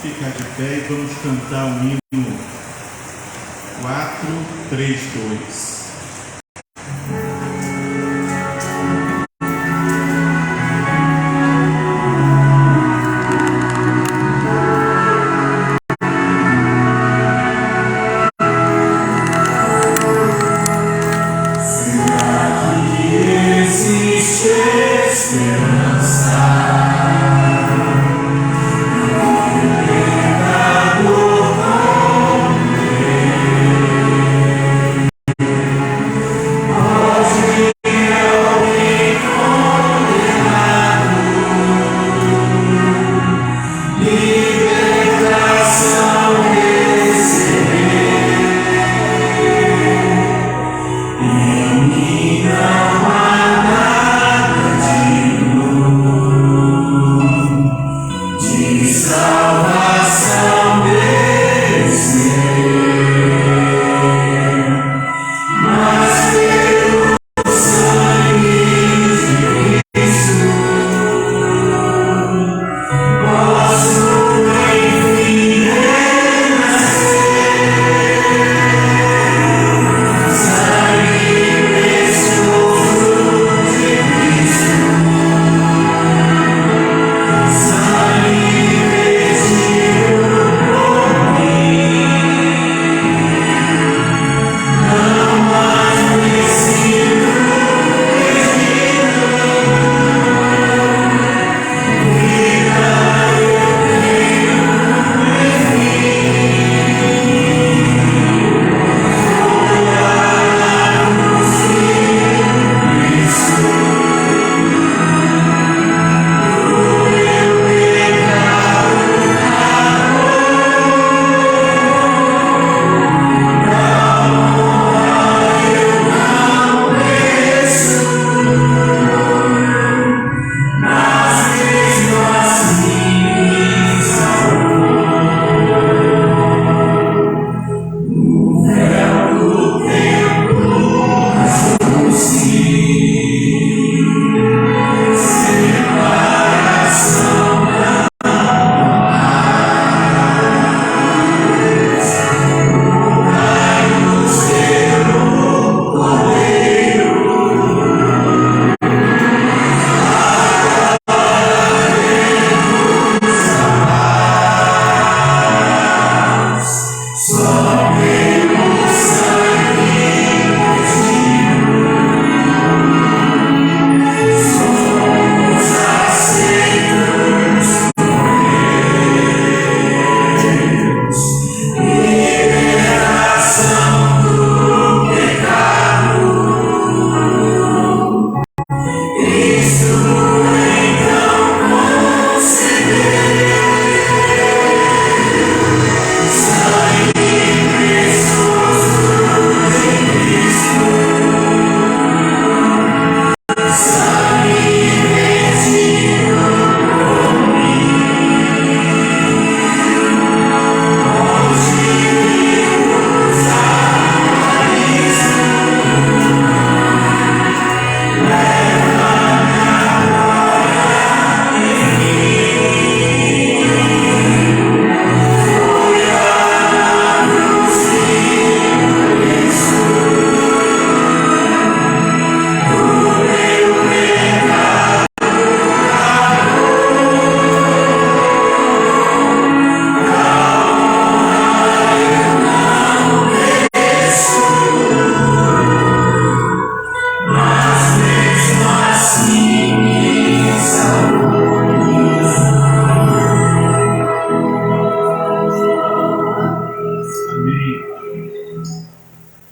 ficar de pé e vamos cantar o hino 432.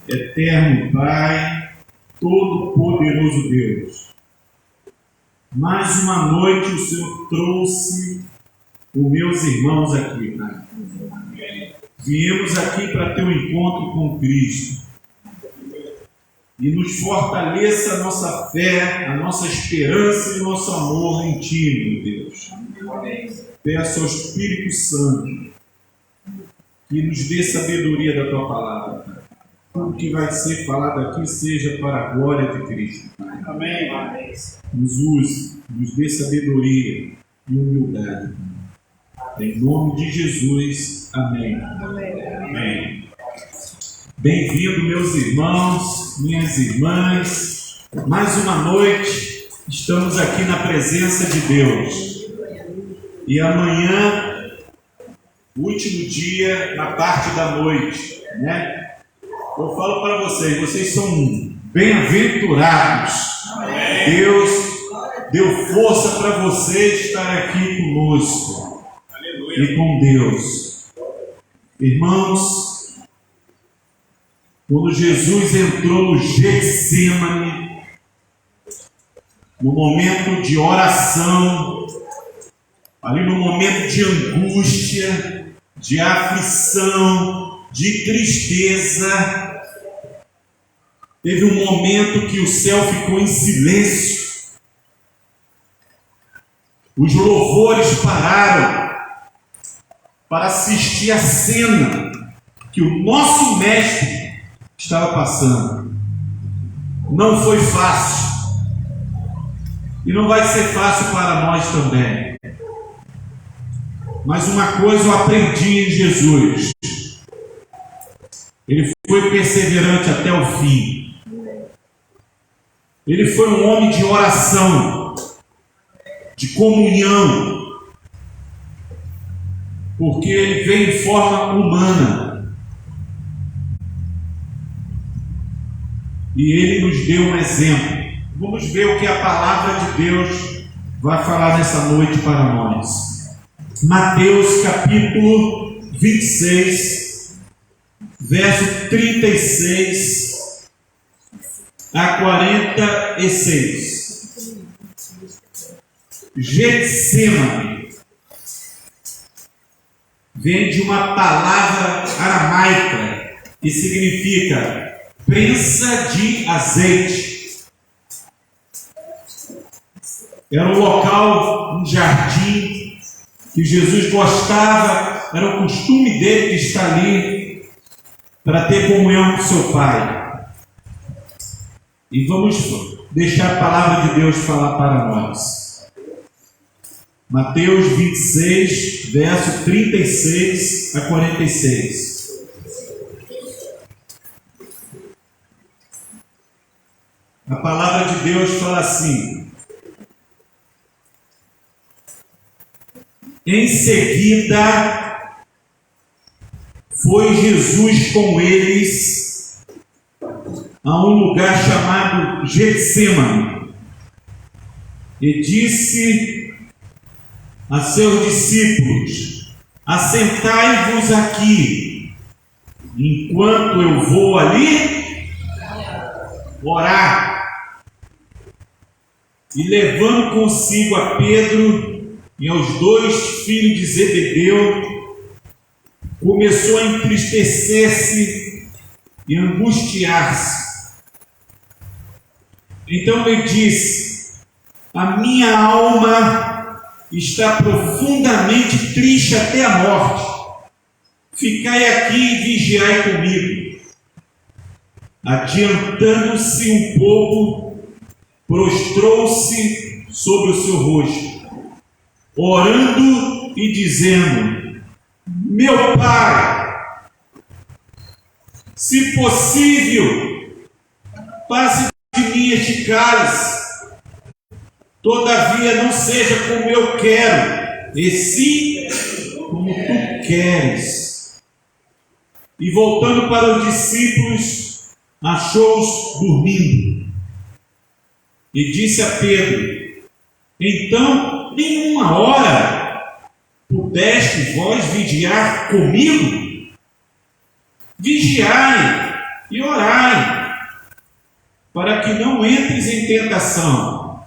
Eterno Pai, Todo-Poderoso Deus, mais uma noite o Senhor trouxe os meus irmãos aqui, Pai. Viemos aqui para ter um encontro com Cristo e nos fortaleça a nossa fé, a nossa esperança e o nosso amor em Ti, meu Deus. Peço ao Espírito Santo que nos dê sabedoria da Tua palavra, Pai. Tudo que vai ser falado aqui seja para a glória de Cristo, Pai. Amém. Nos use, nos dê sabedoria e humildade, Pai. Em nome de Jesus. Amém. Amém. Bem-vindo, meus irmãos, minhas irmãs. Mais uma noite, estamos aqui na presença de Deus. E amanhã, último dia, na parte da noite, né? Eu falo para vocês são bem-aventurados. Deus deu força para você estar aqui conosco. Aleluia. E com Deus. Irmãos, quando Jesus entrou no Getsemane, no momento de oração, ali no momento de angústia, de aflição, de tristeza, teve um momento que o céu ficou em silêncio. Os louvores pararam para assistir a cena que o nosso mestre estava passando. Não foi fácil. E não vai ser fácil para nós também. Mas uma coisa eu aprendi em Jesus. Ele foi perseverante até o fim. Ele foi um homem de oração, de comunhão, porque ele veio em forma humana. E ele nos deu um exemplo. Vamos ver o que a palavra de Deus vai falar nessa noite para nós. Mateus capítulo 26, verso 36 a 46. Getsemane vem de uma palavra aramaica que significa prensa de azeite. Era um local, um jardim que Jesus gostava, era o costume dele de estar ali para ter comunhão com seu Pai. E vamos deixar a palavra de Deus falar para nós. Mateus 26, verso 36 a 46. A palavra de Deus fala assim: em seguida, foi Jesus com eles a um lugar chamado Getsemane e disse a seus discípulos: assentai-vos aqui, enquanto eu vou ali orar. E levando consigo a Pedro e aos dois filhos de Zebedeu, começou a entristecer-se e angustiar-se. Então ele disse: a minha alma está profundamente triste até a morte. Ficai aqui e vigiai comigo. Adiantando-se um pouco, prostrou-se sobre o seu rosto, orando e dizendo: meu Pai, se possível, passe de mim este cálice, todavia não seja como eu quero, e sim como tu queres. E voltando para os discípulos, achou-os dormindo. E disse a Pedro: então, em uma hora pudeste vós vigiar comigo? Vigiai e orai, para que não entres em tentação.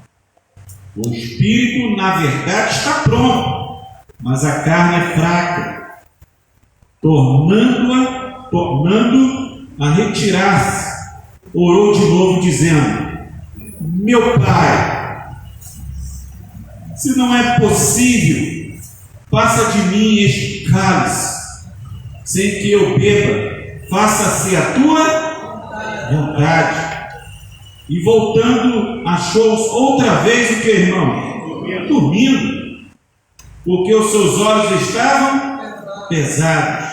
O espírito, na verdade, está pronto, mas a carne é fraca. Tornando a retirar-se, orou de novo, dizendo: meu Pai, se não é possível, passa de mim este cálice, sem que eu beba, faça-se a tua vontade. E voltando, achou-os outra vez o que, irmão? Dormindo. porque os seus olhos estavam pesados.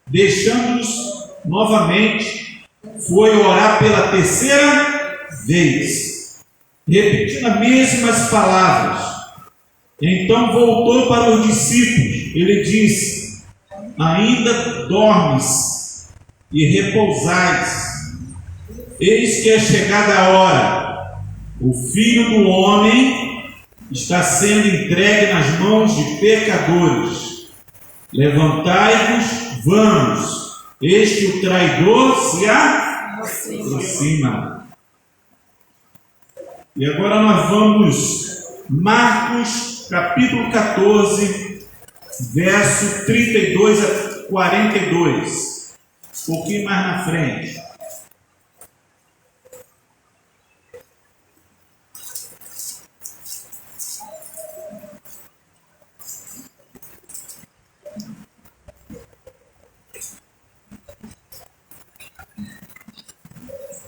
Deixando-os novamente, foi orar pela terceira vez, repetindo as mesmas palavras. Então voltou para os discípulos. Ele disse: ainda dormes e repousais. Eis que é chegada a hora. O Filho do Homem está sendo entregue nas mãos de pecadores. Levantai-vos, vamos. Eis que o traidor se aproxima. E agora nós vamos, Marcos, capítulo 14, verso 32 a 42. Um pouquinho mais na frente.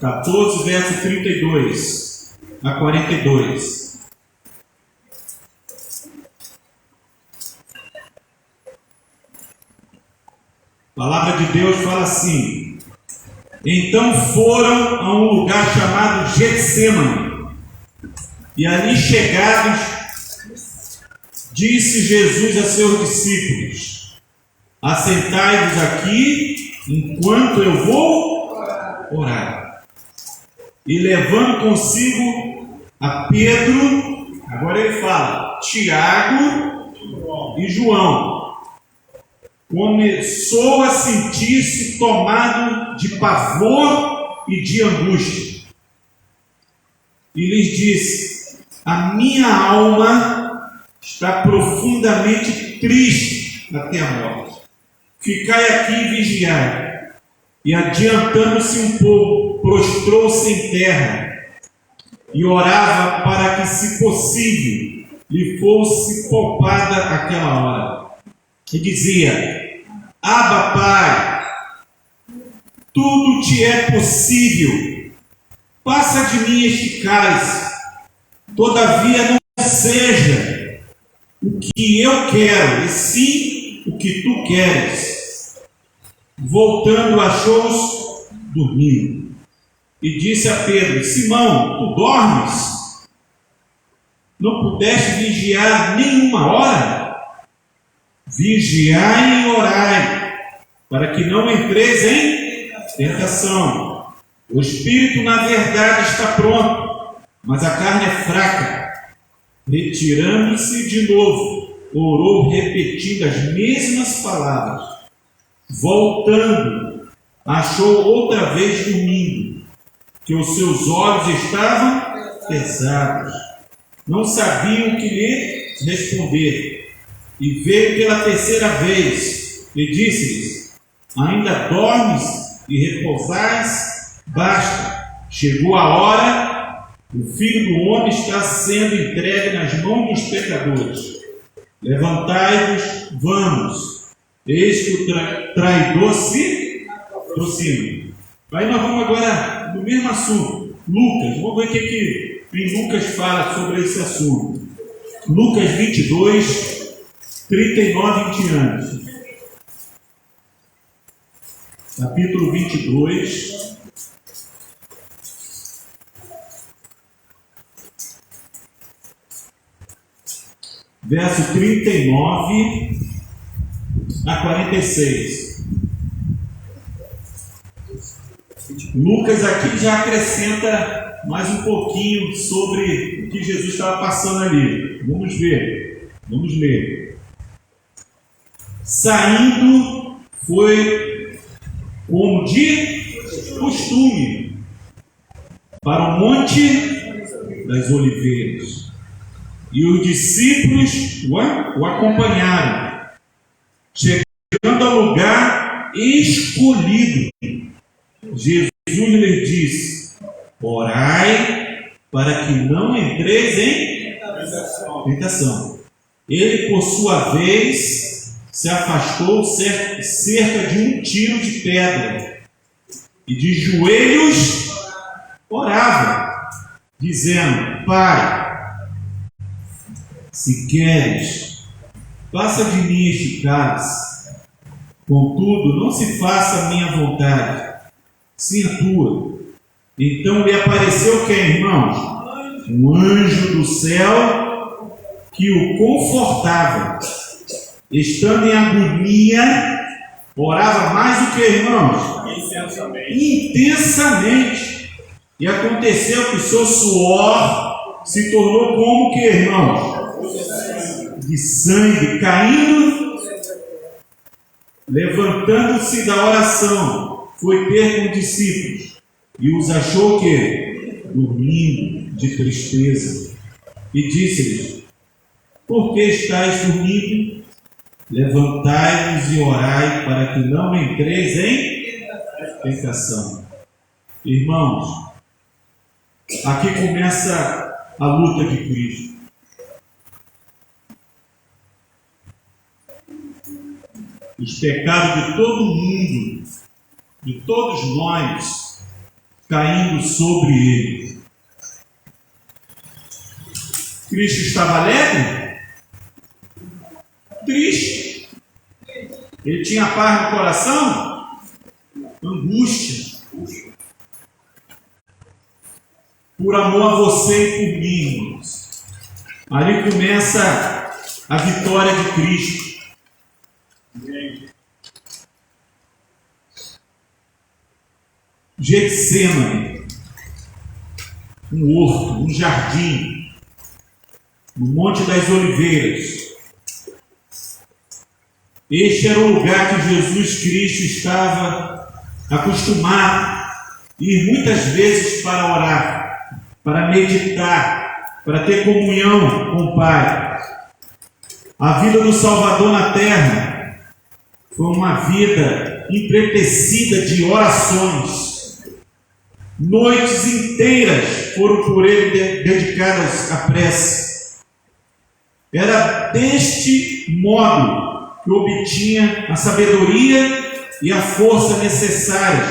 Capítulo 14, verso 32 a 42. A palavra de Deus fala assim: então foram a um lugar chamado Getsêmani, e ali chegados, disse Jesus a seus discípulos: assentai-vos aqui, enquanto eu vou orar. E levando consigo a Pedro, agora ele fala, Tiago e João, começou a sentir-se tomado de pavor e de angústia. E lhes disse: a minha alma está profundamente triste até a morte. Ficai aqui e vigiai. E adiantando-se um pouco, prostrou-se em terra e orava para que, se possível, lhe fosse poupada aquela hora. E dizia: Abba, Pai, tudo te é possível, passa de mim este cálice, todavia não seja o que eu quero, e sim o que tu queres. Voltando, achou-os dormindo. E disse a Pedro: Simão, tu dormes? Não pudeste vigiar nenhuma hora? Vigiai e orai, para que não entreis em tentação. O espírito, na verdade, está pronto, mas a carne é fraca. Retirando-se de novo, orou repetindo as mesmas palavras. Voltando, achou outra vez dormindo, que os seus olhos estavam pesados. Não sabiam o que lhe responder. E veio pela terceira vez e disse-lhes: ainda dormes e repousais? Basta, chegou a hora, o Filho do Homem está sendo entregue nas mãos dos pecadores. Levantai-vos, vamos. Eis que o traidor se aproxima. Aí nós vamos agora no mesmo assunto. Lucas, vamos ver o que em Lucas fala sobre esse assunto. Lucas 22, 39 e diante. Capítulo 22. Verso 39 a 46. Lucas aqui já acrescenta mais um pouquinho sobre o que Jesus estava passando ali. Vamos ver. Vamos ler. Saindo, foi como de costume para o Monte das Oliveiras. E os discípulos o acompanharam. Chegando ao lugar escolhido, Jesus lhes disse: orai para que não entreis em tentação. Ele, por sua vez, se afastou cerca de um tiro de pedra e de joelhos orava, dizendo: Pai, se queres, passa de mim este cálice. Contudo, não se faça a minha vontade, sim a tua. Então lhe apareceu quem, irmãos? Um anjo do céu que o confortava. Estando em agonia, orava mais do que, irmãos? Intensamente. E aconteceu que o seu suor se tornou como que, irmãos? De sangue caindo. Levantando-se da oração, foi ter com os discípulos e os achou que dormindo de tristeza, e disse-lhes: por que estáis dormindo? Levantai-vos e orai, para que não entreis em tentação. Irmãos, aqui começa a luta de Cristo. Os pecados de todo mundo, de todos nós, caindo sobre ele. Cristo estava alegre? Triste. Ele tinha paz no coração? Angústia. Por amor a você e por mim, irmãos. Ali começa a vitória de Cristo. Getsêmani, um horto, um jardim, no Monte das Oliveiras. Este era o lugar que Jesus Cristo estava acostumado a ir muitas vezes para orar, para meditar, para ter comunhão com o Pai. A vida do Salvador na terra foi uma vida empretecida de orações. Noites inteiras foram por ele dedicadas à prece. Era deste modo que obtinha a sabedoria e a força necessárias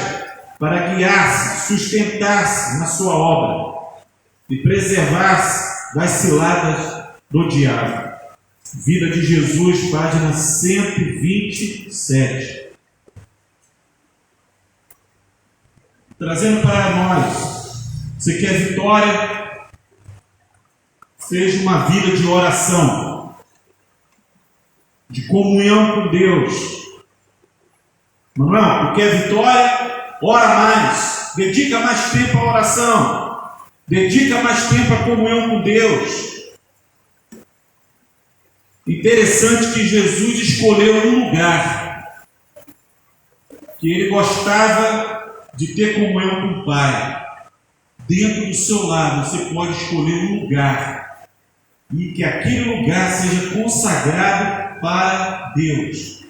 para guiar-se, sustentar-se na sua obra e preservar-se das ciladas do diabo. Vida de Jesus, página 127. Trazendo para nós, você quer vitória? Seja uma vida de oração, de comunhão com Deus. Manuel, quer vitória? Ora mais, dedica mais tempo à oração, dedica mais tempo à comunhão com Deus. Interessante que Jesus escolheu um lugar que ele gostava de ter comunhão com o Pai. Dentro do seu lado, você pode escolher um lugar e que aquele lugar seja consagrado para Deus.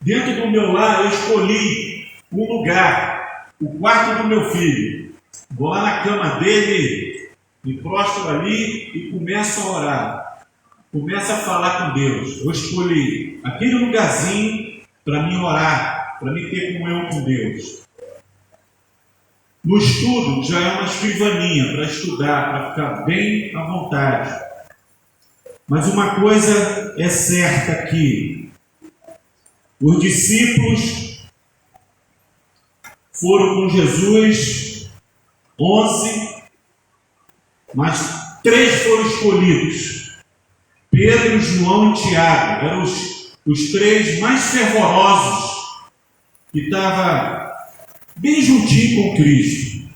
Dentro do meu lar, eu escolhi um lugar, o quarto do meu filho. Vou lá na cama dele, me prostro ali e começo a orar. Começo a falar com Deus. Eu escolhi aquele lugarzinho para mim orar, para mim ter comunhão com Deus. No estudo já é uma escrivaninha para estudar, para ficar bem à vontade. Mas uma coisa é certa aqui: os discípulos foram com Jesus, 11, mas 3 foram escolhidos. Pedro, João e Tiago eram os 3 mais fervorosos, que estavam bem juntinho com Cristo.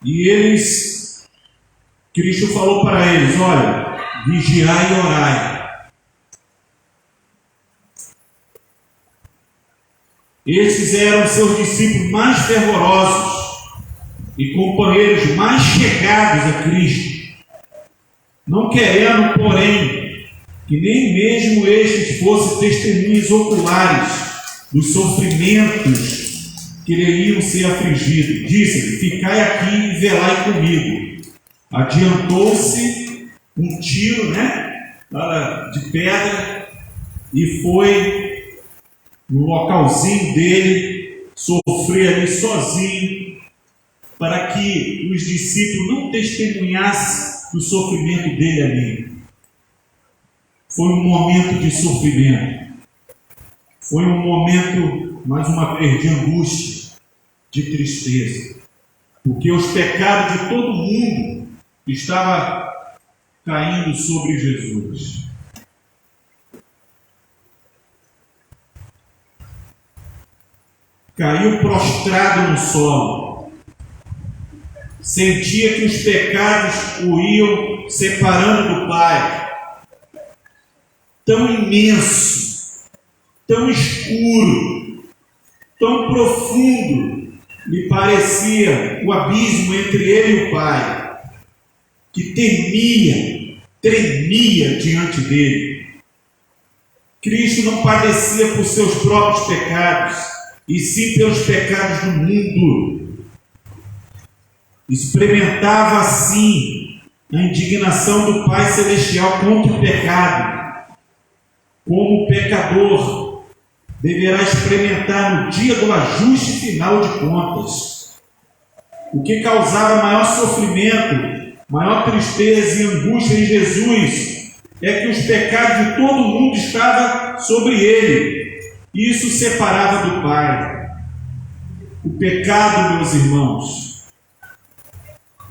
E Cristo falou para eles: olha, vigiai e orai. Esses eram seus discípulos mais fervorosos e companheiros mais chegados a Cristo. Não querendo, porém, que nem mesmo estes fossem testemunhas oculares dos sofrimentos que iriam ser afligidos. Disse-lhe: ficai aqui e velai comigo. Adiantou-se um tiro, de pedra, e foi no localzinho dele sofrer ali sozinho, para que os discípulos não testemunhassem do sofrimento dele ali. Foi um momento de sofrimento. Foi um momento, mais uma vez, de angústia, de tristeza. Porque os pecados de todo mundo estavam caindo sobre Jesus. Caiu prostrado no solo. Sentia que os pecados o iam separando do Pai. Tão imenso, tão escuro, tão profundo lhe parecia o abismo entre ele e o Pai, que tremia diante dele. Cristo não padecia por seus próprios pecados, e sim pelos pecados do mundo. Experimentava assim a indignação do Pai Celestial contra o pecado. Como o pecador deverá experimentar no dia do ajuste final de contas. O que causava maior sofrimento, maior tristeza e angústia em Jesus é que os pecados de todo mundo estavam sobre ele. E isso separava do Pai. O pecado, meus irmãos,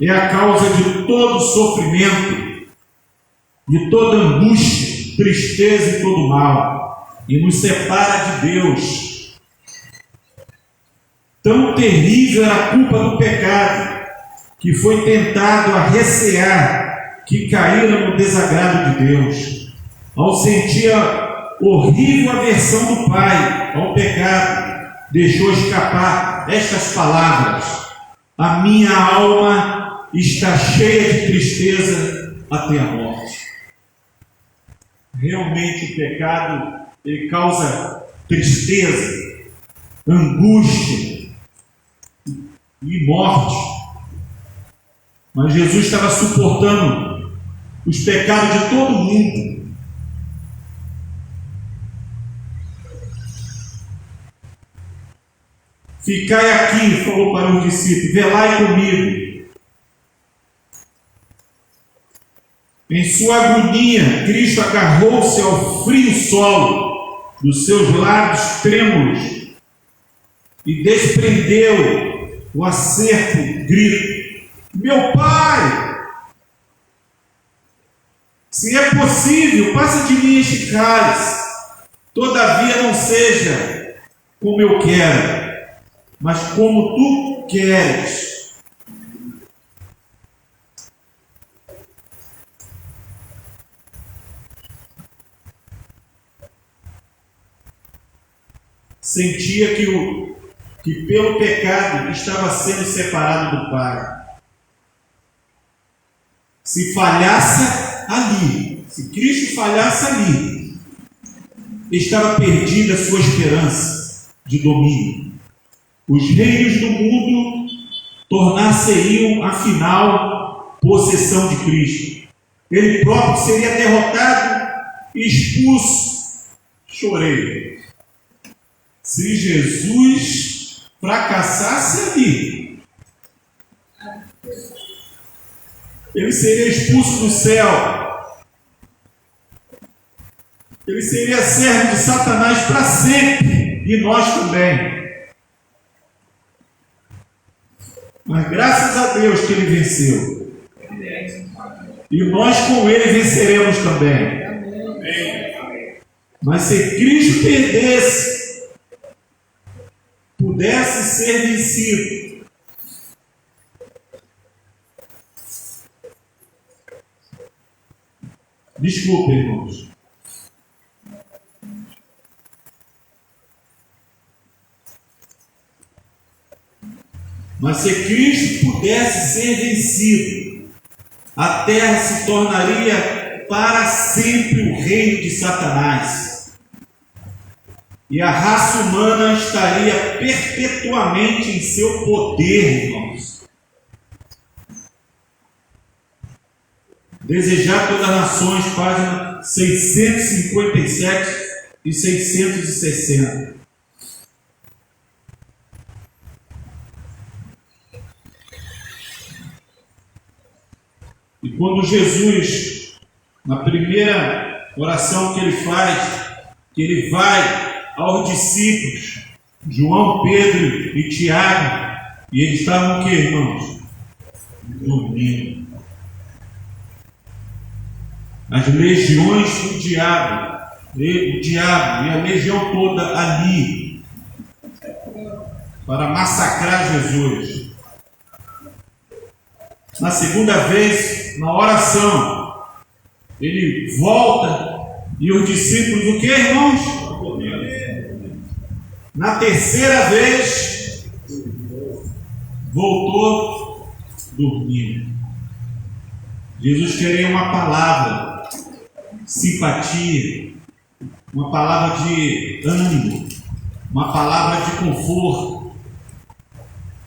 é a causa de todo sofrimento, de toda angústia, tristeza e todo mal, e nos separa de Deus. Tão terrível era a culpa do pecado, que foi tentado a recear que caíra no desagrado de Deus. Ao sentir a horrível aversão do Pai ao pecado, deixou escapar estas palavras: a minha alma está cheia de tristeza até a morte. Realmente o pecado, ele causa tristeza, angústia e morte. Mas Jesus estava suportando os pecados de todo mundo. Ficai aqui, falou para os discípulos, velai comigo. Em sua agonia, Cristo agarrou-se ao frio solo dos seus lábios trêmulos e desprendeu o acerto grito: meu Pai, se é possível, passa de mim este cálice, todavia não seja como eu quero, mas como tu queres. Sentia que pelo pecado estava sendo separado do Pai. Se falhasse ali, se Cristo falhasse ali, estava perdida a sua esperança de domínio. Os reinos do mundo tornar-se-iam, afinal, possessão de Cristo. Ele próprio seria derrotado e expulso. Chorei. Se Jesus fracassasse ali, ele seria expulso do céu. Ele seria servo de Satanás para sempre, e nós também. Mas graças a Deus que ele venceu. E nós com ele venceremos também. Mas se Cristo pudesse ser vencido, desculpe, irmãos, mas se Cristo pudesse ser vencido, a terra se tornaria para sempre o reino de Satanás. E a raça humana estaria perpetuamente em seu poder, irmãos. Desejar todas as nações, página 657 e 660. E quando Jesus, na primeira oração que ele faz, que ele vai aos discípulos, João, Pedro e Tiago, e eles estavam o que, irmãos? Dormindo. As legiões do diabo, o diabo e a legião toda ali, para massacrar Jesus. Na segunda vez, na oração, ele volta e os discípulos, o que, irmãos? Na terceira vez, voltou dormindo. Jesus queria uma palavra, simpatia, uma palavra de ânimo, uma palavra de conforto.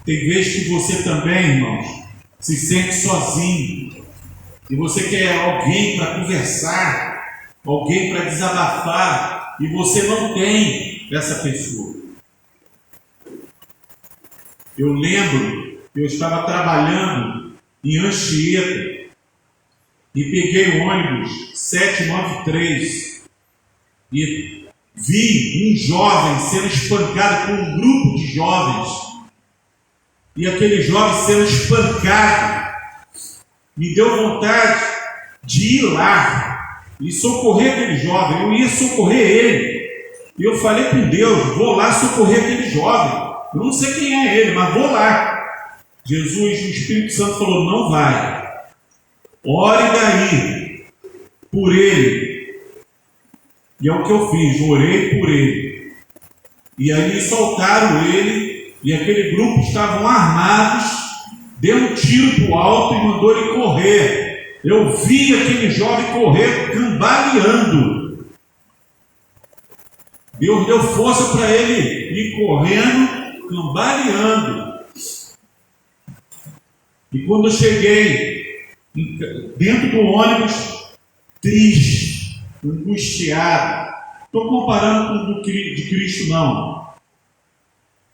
Tem vezes que você também, irmãos, se sente sozinho e você quer alguém para conversar, alguém para desabafar, e você não tem essa pessoa. Eu lembro que eu estava trabalhando em Anchieta e peguei o ônibus 793 e vi um jovem sendo espancado por um grupo de jovens, e aquele jovem sendo espancado me deu vontade de ir lá e socorrer aquele jovem. Eu ia socorrer ele e eu falei com Deus: vou lá socorrer aquele jovem, eu não sei quem é ele, mas vou lá. Jesus, o Espírito Santo falou: não vai, ore daí por ele. E é o que eu fiz, orei por ele. E aí soltaram ele, e aquele grupo estavam armados, deu um tiro para o alto e mandou ele correr. Eu vi aquele jovem correr cambaleando. Deus deu força para ele ir correndo, cambaleando. E quando eu cheguei dentro do ônibus, triste, angustiado, estou comparando com o de Cristo, não.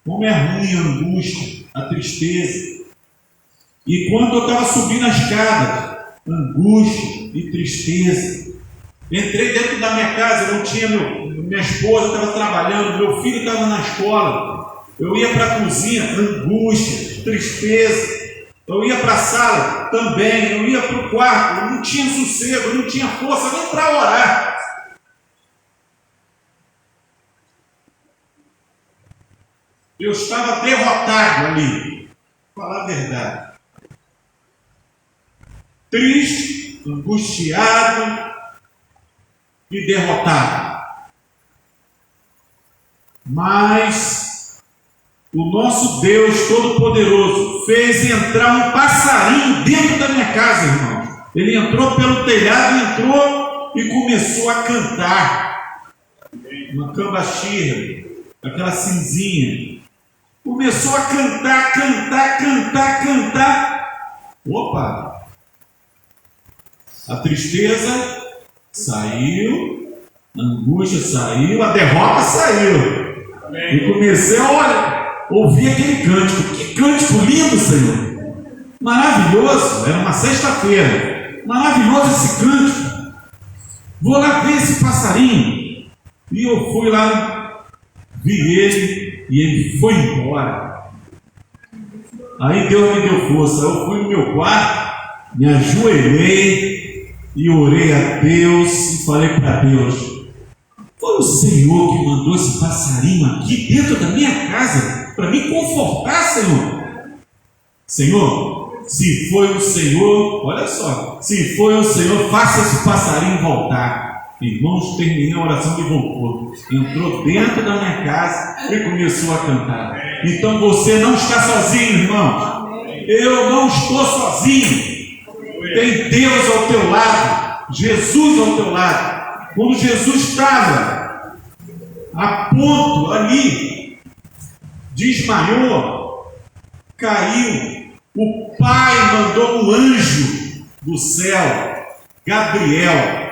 Como é ruim a angústia, a tristeza. E quando eu estava subindo a escada, angústia e tristeza. Entrei dentro da minha casa, não tinha minha esposa estava trabalhando, meu filho estava na escola. Eu ia para a cozinha, angústia, tristeza. Eu ia para a sala, também. Eu ia para o quarto, eu não tinha sossego, eu não tinha força nem para orar. Eu estava derrotado ali, para falar a verdade. Triste, angustiado e derrotado. Mas o nosso Deus Todo-Poderoso fez entrar um passarinho dentro da minha casa, irmão. Ele entrou pelo telhado, entrou e começou a cantar. Uma cambaxira, aquela cinzinha. Começou a cantar. Opa! A tristeza saiu, a angústia saiu, a derrota saiu. Amém. E comecei a ouvir aquele cântico. Que cântico lindo, Senhor! Maravilhoso! Era uma sexta-feira. Maravilhoso esse cântico. Vou lá ver esse passarinho. E eu fui lá, vi ele. E ele foi embora. Aí Deus me deu força. Eu fui no meu quarto, me ajoelhei e orei a Deus e falei para Deus: foi o Senhor que mandou esse passarinho aqui dentro da minha casa para me confortar, Senhor. Senhor, se foi o Senhor, olha só, se foi o Senhor, faça esse passarinho voltar. Irmãos, terminei a oração e voltou. Entrou dentro da minha casa e começou a cantar. Então você não está sozinho, irmãos. Eu não estou sozinho. Tem Deus ao teu lado, Jesus ao teu lado. Quando Jesus estava a ponto ali, desmaiou, caiu, o Pai mandou um anjo do céu, Gabriel.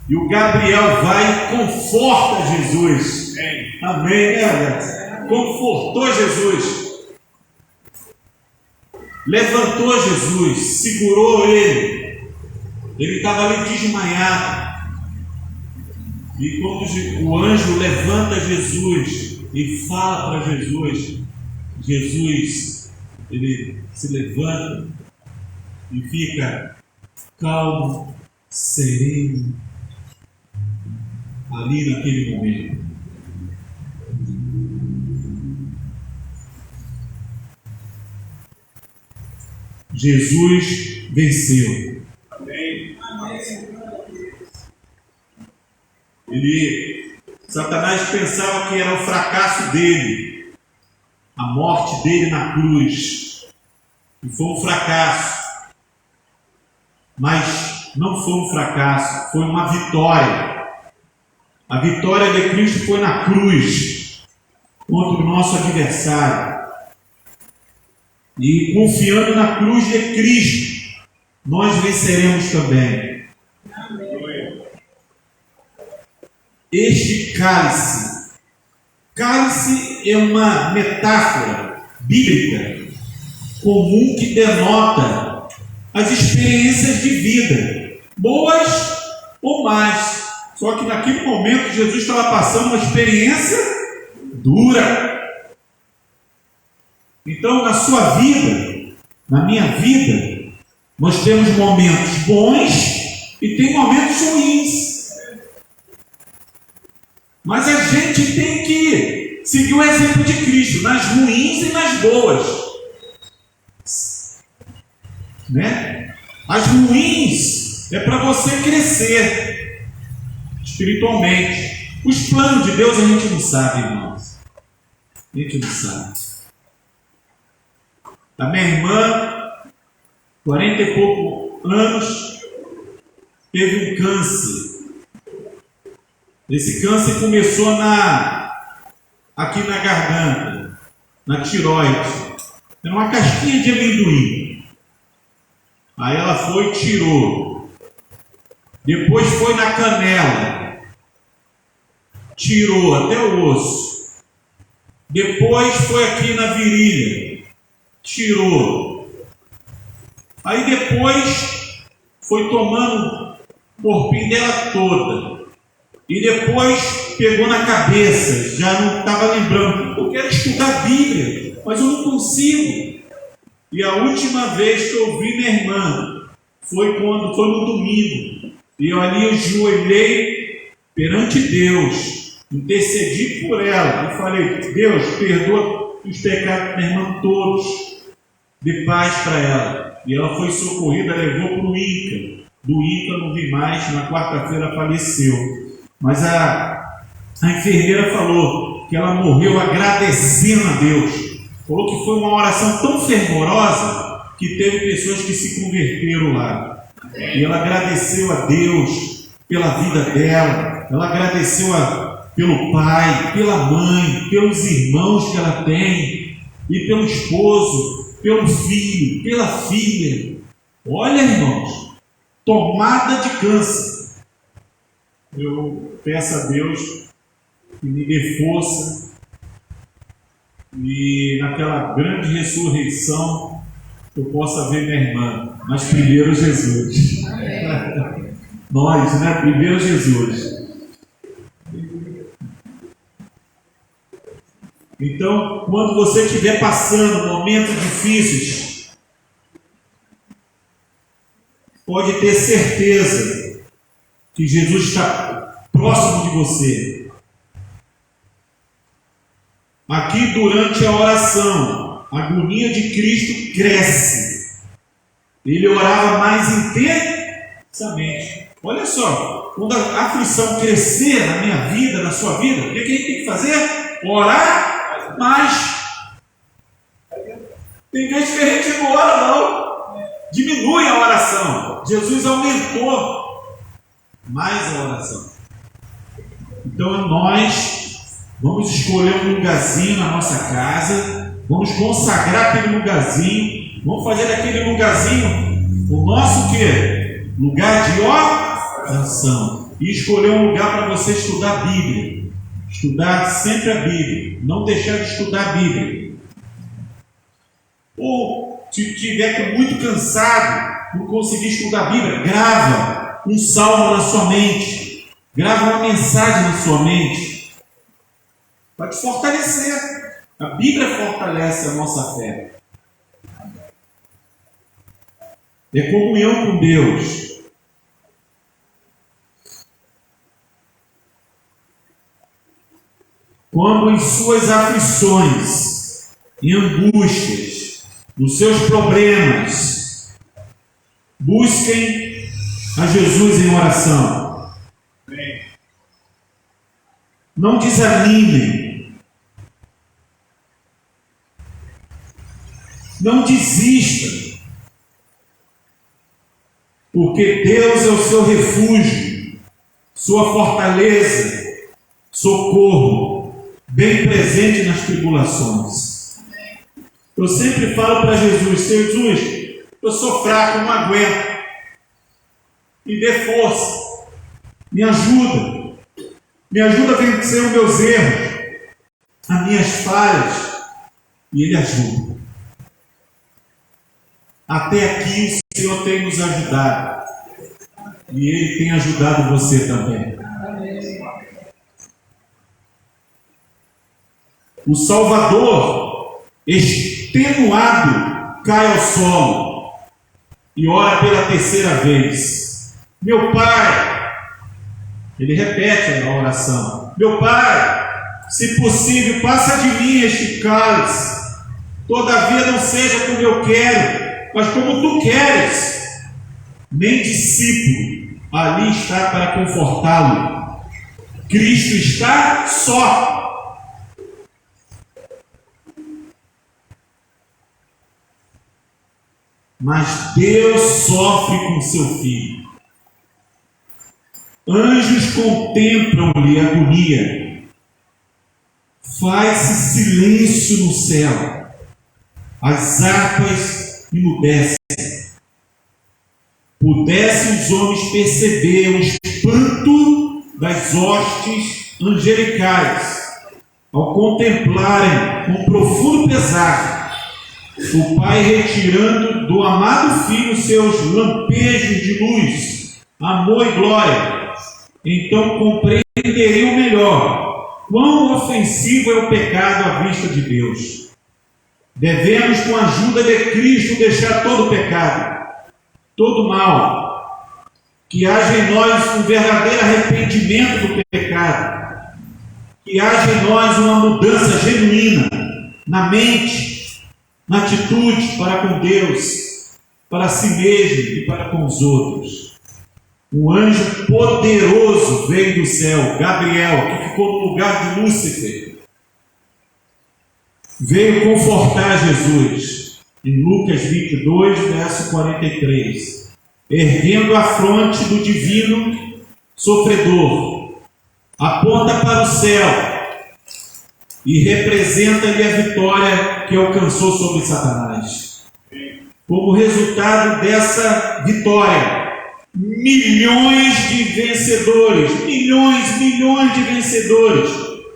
E o Gabriel vai e conforta Jesus. Amém, né? Confortou Jesus. Levantou Jesus, segurou ele Ele estava ali desmaiado. E quando o anjo levanta Jesus e fala para Jesus, Jesus, ele se levanta e fica calmo, sereno, ali naquele momento. Jesus venceu. Satanás pensava que era o fracasso dele, a morte dele na cruz, e foi um fracasso. Mas não foi um fracasso, foi uma vitória. A vitória de Cristo foi na cruz, contra o nosso adversário. E confiando na cruz de Cristo, nós venceremos também. Este cálice é uma metáfora bíblica comum que denota as experiências de vida, boas ou más. Só que naquele momento Jesus estava passando uma experiência dura. Então, na sua vida, na minha vida, nós temos momentos bons e tem momentos ruins. Mas a gente tem que seguir o exemplo de Cristo, nas ruins e nas boas. Né? As ruins é para você crescer espiritualmente. Os planos de Deus a gente não sabe, irmãos. A gente não sabe. A minha irmã, 40 e poucos anos, teve um câncer. Esse câncer começou aqui na garganta, na tireoide. Era uma casquinha de amendoim. Aí ela foi e tirou. Depois foi na canela. Tirou até o osso. Depois foi aqui na virilha. Tirou. Aí depois foi tomando o corpinho dela toda. E depois pegou na cabeça, já não estava lembrando. Eu quero estudar a Bíblia, mas eu não consigo. E a última vez que eu vi minha irmã foi no domingo. E eu ali ajoelhei perante Deus, intercedi por ela. E falei, Deus, perdoa os pecados da minha irmã todos. Dê paz para ela. E ela foi socorrida, levou para o INCA. Do INCA não vi mais, na quarta-feira faleceu. Mas a enfermeira falou que ela morreu agradecendo a Deus. Falou que foi uma oração tão fervorosa que teve pessoas que se converteram lá. E ela agradeceu a Deus pela vida dela. Ela agradeceu pelo pai, pela mãe, pelos irmãos que ela tem, e pelo esposo, pelo filho, pela filha. Olha, irmãos, tomada de câncer. Eu peço a Deus que me dê força e naquela grande ressurreição eu possa ver minha irmã, mas primeiro Jesus. Nós, né? Primeiro Jesus. Então, quando você estiver passando momentos difíceis, pode ter certeza que Jesus está próximo de você. Aqui durante a oração, a agonia de Cristo cresce. Ele orava mais intensamente. Olha só, quando a aflição crescer na minha vida, na sua vida, o que a gente tem que fazer? Orar mais. Tem gente que a gente não ora não. Diminui a oração. Jesus aumentou mais a oração. Então nós vamos escolher um lugarzinho na nossa casa, vamos consagrar aquele lugarzinho, vamos fazer daquele lugarzinho o nosso quê? Lugar de oração. E escolher um lugar para você estudar a Bíblia. Estudar sempre a Bíblia. Não deixar de estudar a Bíblia. Ou se estiver muito cansado, não conseguir estudar a Bíblia, grava um salmo na sua mente, grava uma mensagem na sua mente, vai te fortalecer. A Bíblia fortalece a nossa fé. É comunhão com Deus. Quando em suas aflições, em angústias, nos seus problemas, busquem a Jesus em oração. Não desanimem. Não desistam. Porque Deus é o seu refúgio, sua fortaleza, socorro, bem presente nas tribulações. Eu sempre falo para Jesus: Jesus, eu sou fraco, não aguento. Me dê força, me ajuda a vencer os meus erros, as minhas falhas, e Ele ajuda. Até aqui o Senhor tem nos ajudado, e Ele tem ajudado você também. O Salvador, extenuado, cai ao solo e ora pela terceira vez: meu Pai, ele repete a oração: meu Pai, se possível, passa de mim este cálice, todavia não seja como eu quero, mas como tu queres. Nem discípulo ali está para confortá-lo. Cristo está só. Mas Deus sofre com seu filho. Anjos contemplam-lhe a agonia. Faz-se silêncio no céu. As harpas emudecem. Pudessem os homens perceber o espanto das hostes angelicais ao contemplarem com profundo pesar o Pai retirando do amado Filho seus lampejos de luz, amor e glória. Então compreenderiam melhor quão ofensivo é o pecado à vista de Deus. Devemos, com a ajuda de Cristo, deixar todo o pecado, todo mal, que haja em nós um verdadeiro arrependimento do pecado, que haja em nós uma mudança genuína na mente, na atitude para com Deus, para si mesmo e para com os outros. Um anjo poderoso veio do céu, Gabriel, que ficou no lugar de Lúcifer, veio confortar Jesus, em Lucas 22, verso 43, erguendo a fronte do divino sofredor, aponta para o céu e representa-lhe a vitória que alcançou sobre Satanás. Como resultado dessa vitória, milhões de vencedores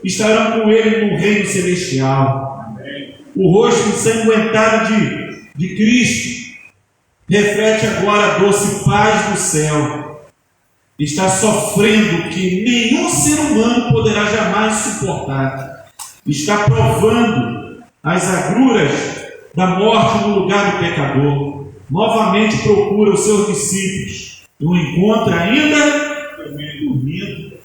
estarão com ele no reino celestial. O rosto ensanguentado de Cristo reflete agora a doce paz do céu. Está sofrendo o que nenhum ser humano poderá jamais suportar. Está provando as agruras da morte no lugar do pecador. Novamente procura os seus discípulos e o encontra ainda dormindo.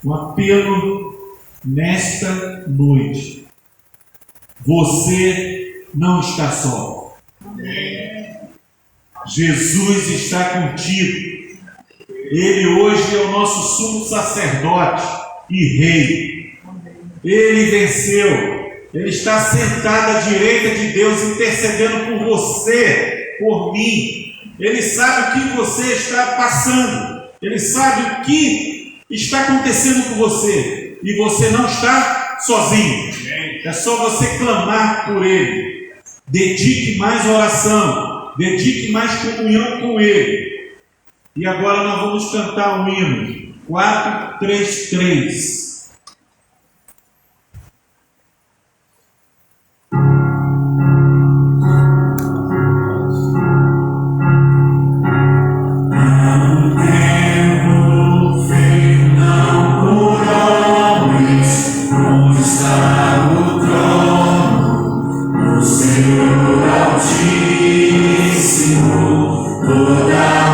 Um apelo nesta noite: você não está só. Jesus está contigo. Ele hoje é o nosso sumo sacerdote e rei. Ele venceu. Ele está sentado à direita de Deus, intercedendo por você, por mim. Ele sabe o que você está passando. Ele sabe o que está acontecendo com você. E você não está sozinho. É só você clamar por Ele. Dedique mais oração. Dedique mais comunhão com Ele. E agora nós vamos cantar o hino 433. Senhor, toda